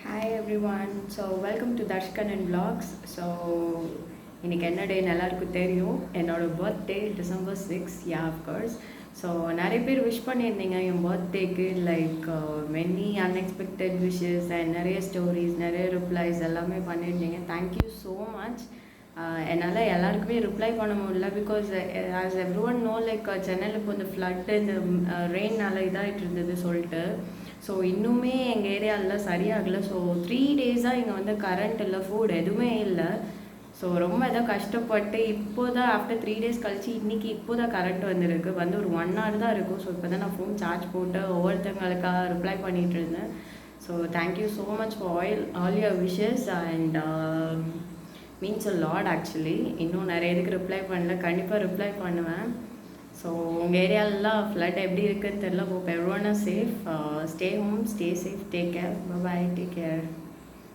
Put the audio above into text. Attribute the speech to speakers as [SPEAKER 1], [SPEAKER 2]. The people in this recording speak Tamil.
[SPEAKER 1] Hi everyone. So welcome to Darshkan and Vlogs. So இன்னைக்கு என்ன டே எல்லாருக்கும் தெரியும் என்னோட birthday December 6 yeah of course. So நிறைய பேர் விஷ் பண்ணியிருந்தீங்க என் பர்த்டேக்கு like many unexpected wishes and நிறைய ஸ்டோரிஸ் நிறைய ரிப்ளைஸ் எல்லாமே பண்ணியிருந்தீங்க. Thank you so much. என்னால் எல்லாருக்குமே ரிப்ளை பண்ண முடியல because as everyone know like சென்னையில் இப்போ இந்த ஃப்ளட்டு இந்த ரெயின்னால இதாகிட்டு இருந்தது சொல்லிட்டு. ஸோ இன்னுமே எங்கள் ஏரியாவில் சரியாகலை. ஸோ 3 டேஸாக இங்கே வந்து கரண்ட் இல்லை, ஃபுட் எதுவுமே இல்லை. ஸோ ரொம்ப ஏதோ கஷ்டப்பட்டு இப்போ தான் ஆஃப்டர் 3 டேஸ் கழிச்சு இன்றைக்கி இப்போ தான் கரண்ட் வந்துருக்கு. வந்து ஒரு 1 hour தான் இருக்கும். ஸோ இப்போ தான் நான் ஃபோன் சார்ஜ் போட்டு ஒவ்வொருத்தங்களுக்காக ரிப்ளை பண்ணிகிட்டு இருந்தேன். So thank you so much for all your wishes and means a lot actually. இன்னும் நிறைய இதுக்கு ரிப்ளை பண்ணல, கண்டிப்பாக ரிப்ளை பண்ணுவேன். ஸோ உங்கள் ஏரியாலலாம் ஃப்ளட் எப்படி இருக்குன்னு தெரியல. Hope everyone are safe. Stay home, stay safe, take care. Bye, take care.